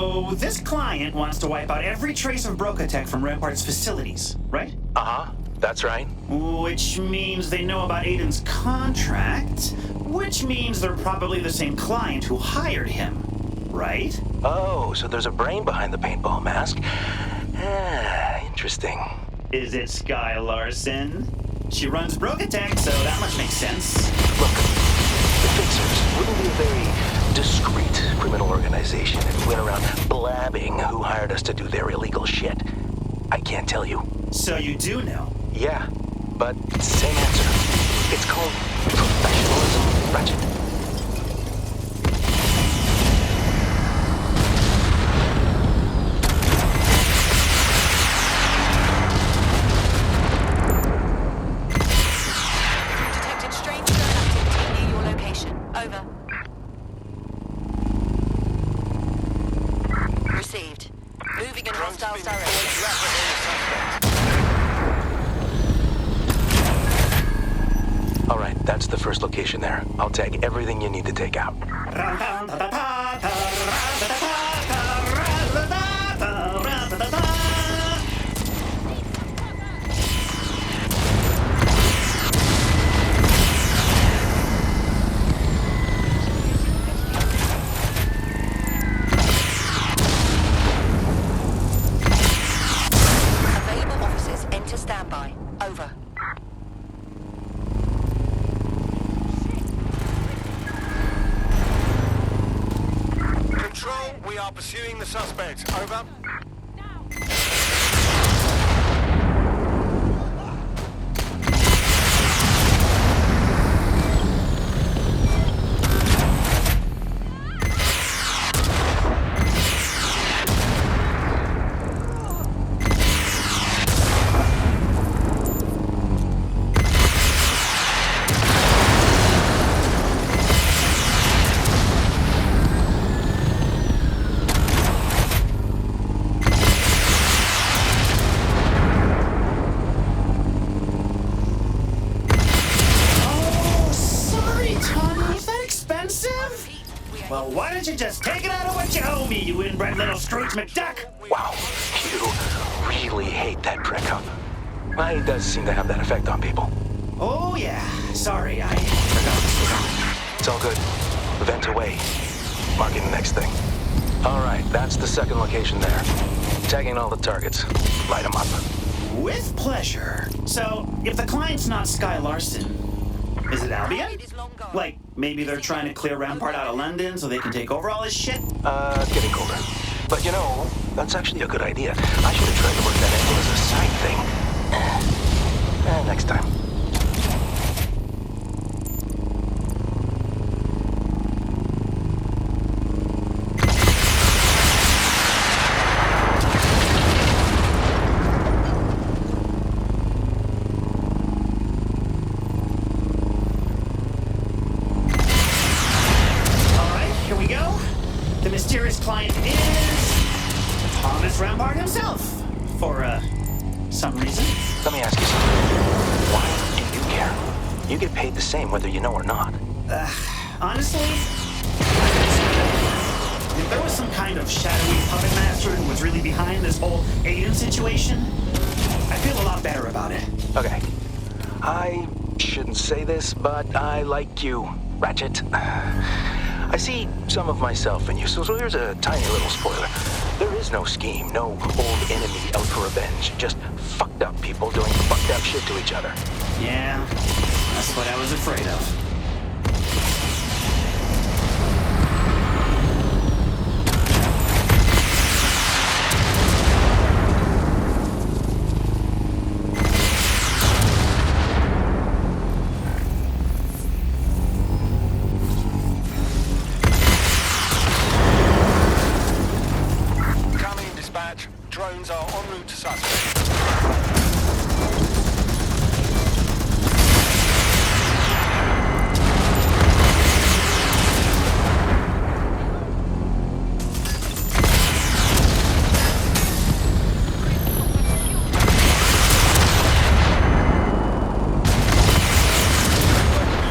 So, this client wants to wipe out every trace of Brokatech from Rampart's facilities, right? Uh-huh, that's right. Which means they know about Aiden's contract, which means they're probably the same client who hired him, right? Oh, so there's a brain behind the paintball mask. Interesting. Is it Sky Larson? She runs Brokatech, so that much makes sense. Look, the Fixers wouldn't be a very discreet criminal organization if we went around blabbing who hired us to do their illegal shit. I can't tell you. So you do know? Yeah, but same answer. It's called professionalism, Ratchet. Detected strange drone activity near your location. Over. Received. Moving in hostiles direction. All right, that's the first location there. I'll tag everything you need to take out. Available officers enter standby. Over. Control, we are pursuing the suspect. Over. Oh, sorry, Tommy. Is that expensive? Well, why don't you just take it out of what you owe me, you inbred little Scrooge McDuck? Wow, you really hate that prick, huh? Well, he does seem to have that effect on people. Oh, yeah. Sorry, I forgot this was on. It's all good. Vent away. Marking the next thing. All right, that's the second location there. Tagging all the targets. Light them up. With pleasure. So, if the client's not Sky Larson, is it Albion? Like, maybe they're trying to clear Rampart out of London so they can take over all his shit? Getting colder. But you know, that's actually a good idea. I should have tried to work that angle as a side thing. Next time. Alright, here we go. The mysterious client is Thomas Rampart himself. For, some reason. Let me ask you something. Why do you care? You get paid the same whether you know or not. Honestly, if there was some kind of shadowy puppet master who was really behind this whole Aiden situation, I feel a lot better about it. Okay. I shouldn't say this, but I like you, Ratchet. I see some of myself in you, so here's a tiny little spoiler. There is no scheme, no old enemy out for revenge. Just fucked up people doing fucked up shit to each other. Yeah, that's what I was afraid of. Coming, dispatch. Drones are en route to suspect.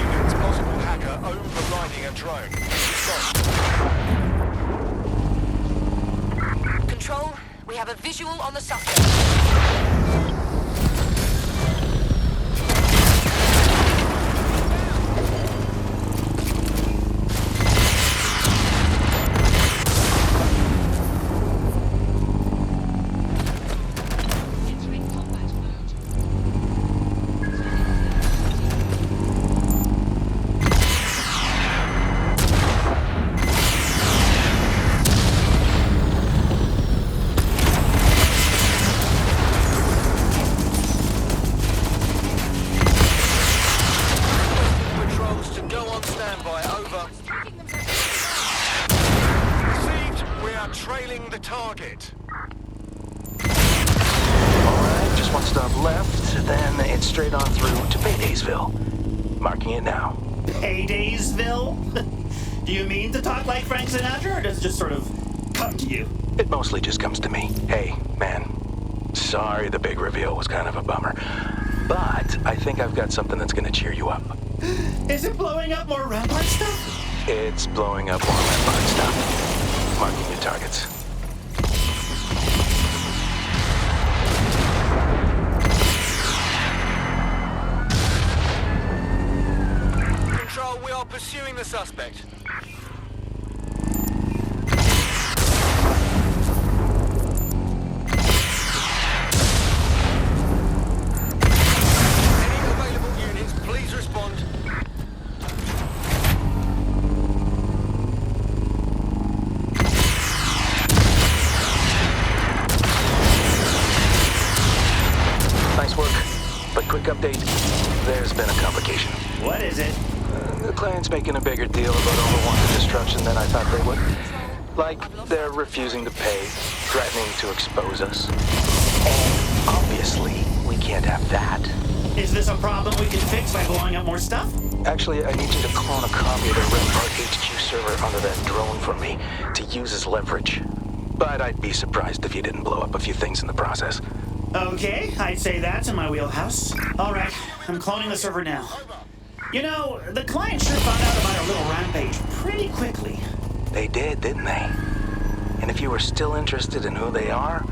Units, possible hacker overriding a drone. Stop. We have a visual on the suspect. Patrols to go on standby. Over. Received. We are trailing the target. Alright, just one stop left, then it's straight on through to Paydaysville. Marking it now. Paydaysville? Do you mean to talk like Frank Sinatra, or does it just sort of come to you? It mostly just comes to me. Hey, man, sorry the big reveal was kind of a bummer. But I think I've got something that's gonna cheer you up. Is it blowing up more Rampart stuff? It's blowing up more Rampart stuff. Marking your targets. Control, we are pursuing the suspect. Any available units, please respond. Nice work. But quick update, there's been a complication. What is it? The client's making a bigger deal about unwanted destruction than I thought they would. Like, they're refusing to pay, threatening to expose us. And obviously, we can't have that. Is this a problem we can fix by blowing up more stuff? Actually, I need you to clone a copy of the Rampart HQ server onto that drone for me to use as leverage. But I'd be surprised if you didn't blow up a few things in the process. Okay, I'd say that's in my wheelhouse. All right, I'm cloning the server now. You know, the client sure found out about our little rampage pretty quickly. They did, didn't they? And if you were still interested in who they are,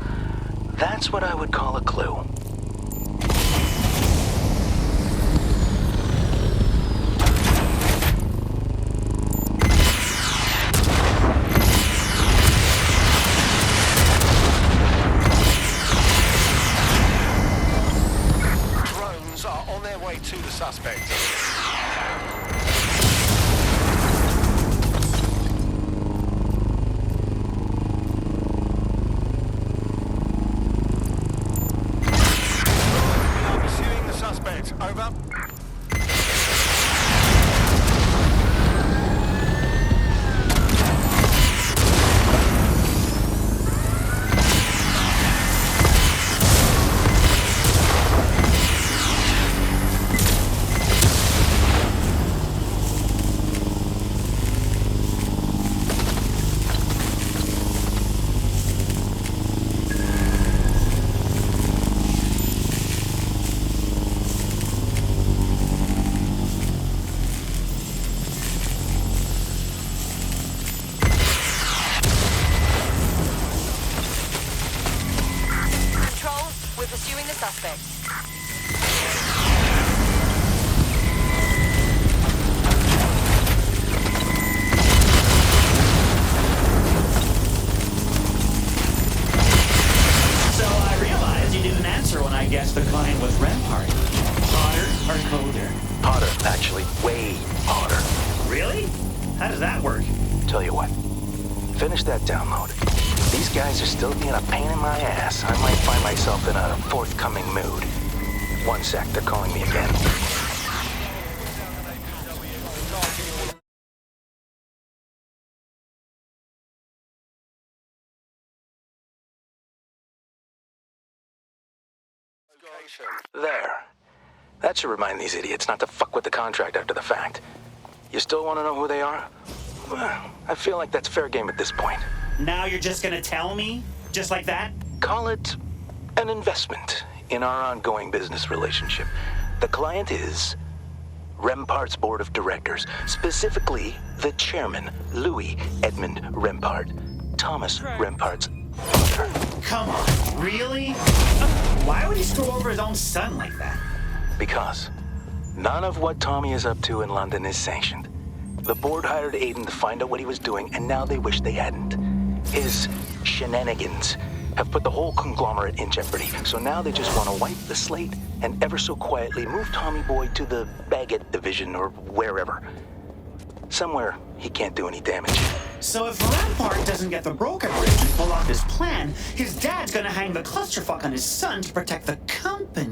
that's what I would call a clue. Drones are on their way to the suspect. We are pursuing the suspect. Over. Control, we're pursuing the suspect. So I realized you didn't answer when I guessed the client was Rampart. Hotter or colder? Hotter, actually, way hotter. Really? How does that work? Tell you what, finish that download. These guys are still being a pain in my ass. I might find myself in a forthcoming mood. One sec, they're calling me again. There. That should remind these idiots not to fuck with the contract after the fact. You still want to know who they are? Well, I feel like that's fair game at this point. Now you're just gonna tell me? Just like that? Call it an investment in our ongoing business relationship. The client is Rempart's board of directors, specifically the chairman, Louis Edmund Rempart, Thomas Rempart's Come on, really? Why would he screw over his own son like that? Because none of what Tommy is up to in London is sanctioned. The board hired Aiden to find out what he was doing, and now they wish they hadn't. His shenanigans have put the whole conglomerate in jeopardy, so now they just want to wipe the slate and ever so quietly move Tommy Boy to the Baguette Division or wherever. Somewhere he can't do any damage. So if Rampart doesn't get the broker bridge and pull off his plan, his dad's gonna hang the clusterfuck on his son to protect the company.